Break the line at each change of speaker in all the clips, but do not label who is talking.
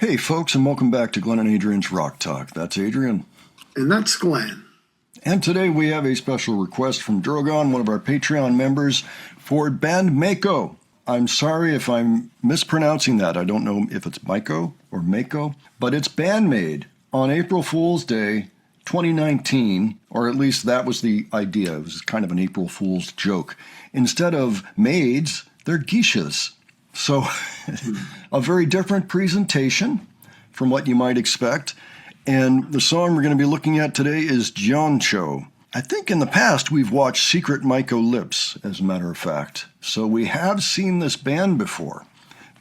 Hey folks, and welcome back to Glenn and Adrian's Rock Talk. That's Adrian.
And that's Glenn.
And today we have a special request from Drogon, one of our Patreon members, for Band-Maiko. I'm sorry if I'm mispronouncing that. I don't know if it's Maiko or Mako, but it's Band-Maid on April Fool's Day 2019, or at least that was the idea. It was kind of an April Fool's joke. Instead of maids, they're geishas. So a very different presentation from what you might expect. And the song we're going to be looking at today is Gion-cho. I think in the past we've watched Secret Maiko Lips, as a matter of fact. So we have seen this band before,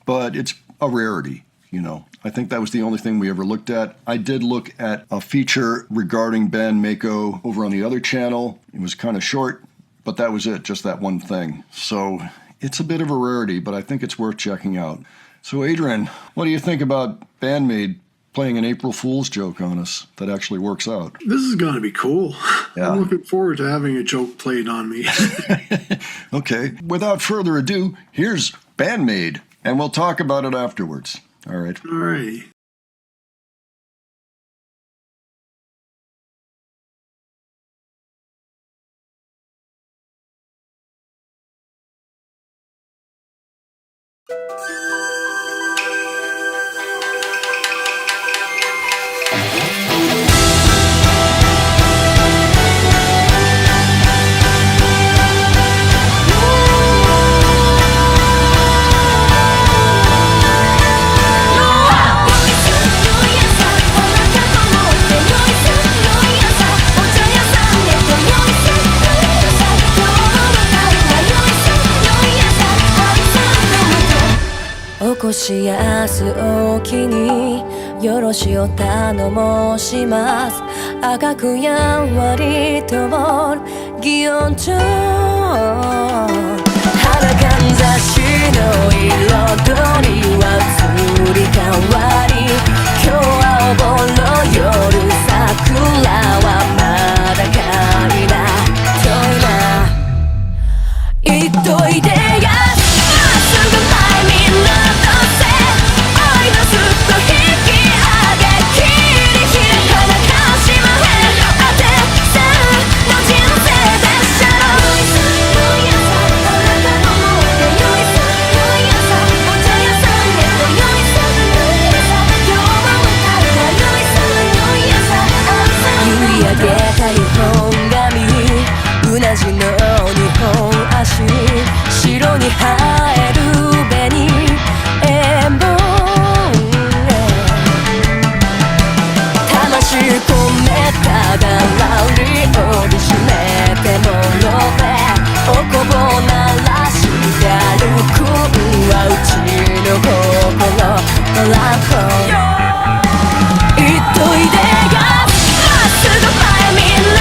but it's a rarity, you know. I think that was the only thing we ever looked at. I did look at a feature regarding Band-Maiko over on the other channel. It was kind of short, but that was it, just that one thing. So it's a bit of a rarity, but I think it's worth checking out. So Adrian, what do you think about Band-Maid playing an April Fool's joke on us that actually works out?
This is going to be cool.
Yeah.
I'm looking forward to having a joke played on me.
Okay, without further ado, here's Band-Maid, and we'll talk about it afterwards. All right.
All righty.
起こしやすおきによろしを頼もします赤くやんわりと擬音調花かんざしの彩りは移り変わり今日はおぼろ夜桜はまだかいな遠いな言っといてやまっすぐ前みんなうなじの2本足白に生える紅円本魂込めたがらり帯締めてもろでおこぼ鳴らして歩くはうちの心のランプ言っといでやまっすぐ前みんな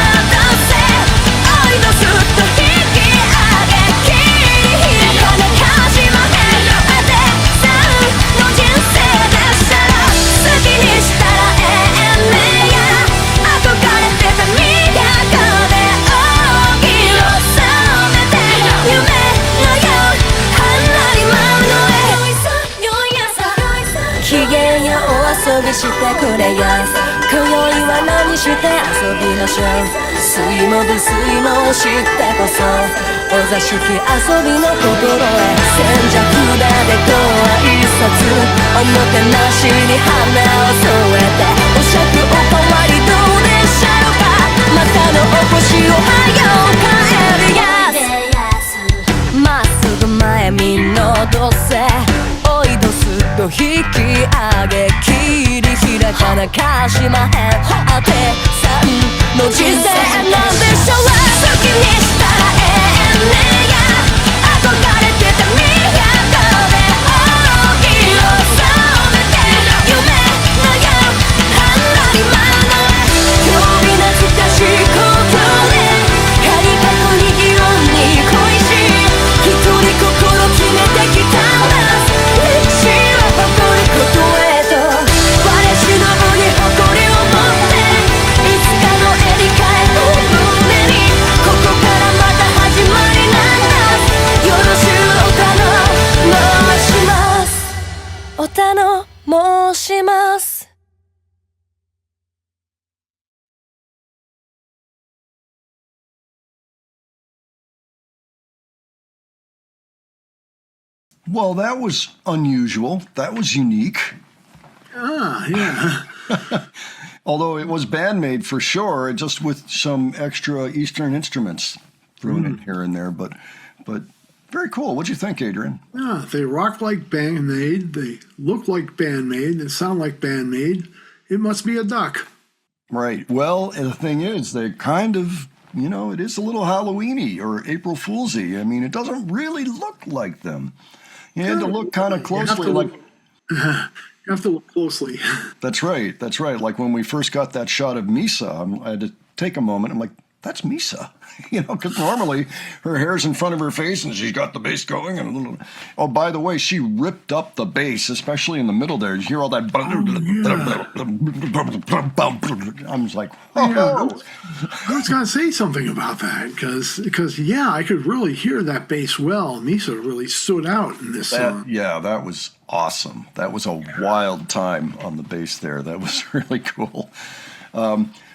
してくれや今宵は何して遊びましょう水も不水も知ってこそお座敷遊びの心へ千尺だでご挨拶おもてなしに花を添えてお酌おかわりどうでしょうかまたのお越しをはよ帰るやつまっすぐ前見のどせおいどすと引き上げ切り開かなかしまへんあてさんの人生なんでしょう好きにしたらええねや憧れてた都で大きを染めて夢のよう離れまの興味懐かしいことでカリカコに議論に恋し一人心決めてきたんだ歴史は誇ることへと我忍ぶに誇りを持っていつかのエリカへと胸にここからまた始まりなんだよろしゅうお頼ます
Well, that was unusual. That was unique.
Ah, yeah.
Although it was Band-Maid for sure, just with some extra Eastern instruments thrown in here and there. But very cool. What'd you think, Adrian?
Yeah, they rock like Band-Maid. They look like Band-Maid. They sound like Band-Maid. It must be a duck.
Right. Well, and the thing is, they kind of, it is a little Halloween-y or April Fool's-y. I mean, it doesn't really look like them. You had to look kind of closely.
You have to look closely.
That's right. That's right. Like when we first got that shot of Misa, I had to take a moment. I'm like, that's Misa, because normally her hair's in front of her face and she's got the bass going. And oh, by the way, she ripped up the bass, especially in the middle there. You hear all that. I'm just like, oh.
Yeah, I was going to say something about that because yeah, I could really hear that bass well. Misa really stood out in this song.
Yeah, that was awesome. That was a wild time on the bass there. That was really cool.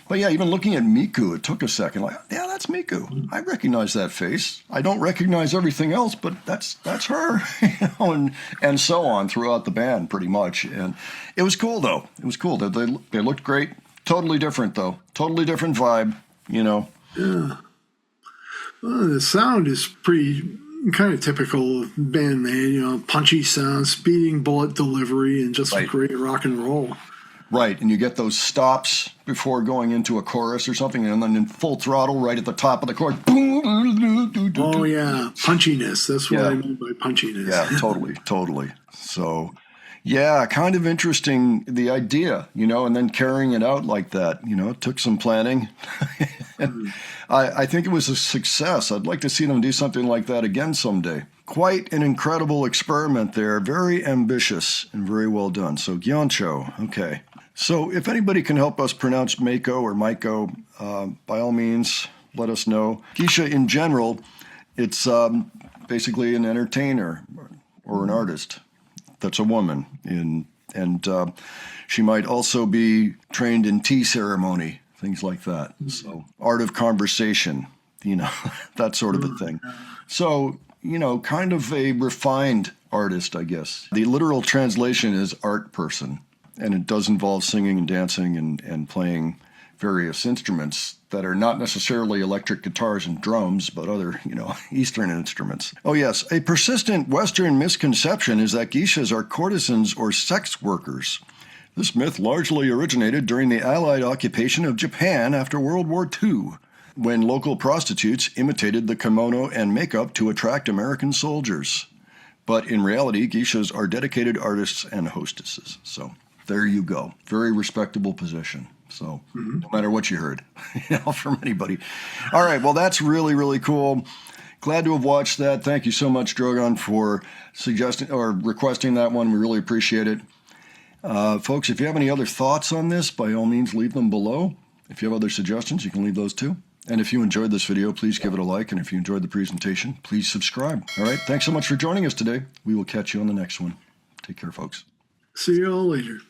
But yeah, even looking at Miku, it took a second. Like, yeah, that's Miku. I recognize that face. I don't recognize everything else, but that's her, and so on throughout the band, pretty much. And it was cool, though. It was cool. They looked great. Totally different, though. Totally different vibe.
Yeah. Well, the sound is pretty kind of typical of Band-Maid. Punchy sound, speeding bullet delivery, and just great rock and roll.
Right, and you get those stops before going into a chorus or something, and then in full throttle right at the top of the chorus.
Oh, yeah, punchiness. That's what I mean by punchiness.
Yeah, totally. So, yeah, kind of interesting, the idea, and then carrying it out like that, it took some planning. I think it was a success. I'd like to see them do something like that again someday. Quite an incredible experiment there. Very ambitious and very well done. So, Gion-cho, okay. So if anybody can help us pronounce Maiko or Maiko, by all means, let us know. Geisha in general, it's basically an entertainer or an artist that's a woman. And she might also be trained in tea ceremony, things like that. So art of conversation, that sort of a thing. So, kind of a refined artist, I guess. The literal translation is art person. And it does involve singing and dancing and playing various instruments that are not necessarily electric guitars and drums, but other, Eastern instruments. Oh, yes. A persistent Western misconception is that geishas are courtesans or sex workers. This myth largely originated during the Allied occupation of Japan after World War II, when local prostitutes imitated the kimono and makeup to attract American soldiers. But in reality, geishas are dedicated artists and hostesses. So there you go. Very respectable position. So no matter what you heard, from anybody. All right. Well, that's really, really cool. Glad to have watched that. Thank you so much, Drogon, for suggesting or requesting that one. We really appreciate it. Folks, if you have any other thoughts on this, by all means, leave them below. If you have other suggestions, you can leave those too. And if you enjoyed this video, please give it a like. And if you enjoyed the presentation, please subscribe. All right. Thanks so much for joining us today. We will catch you on the next one. Take care, folks.
See you all later.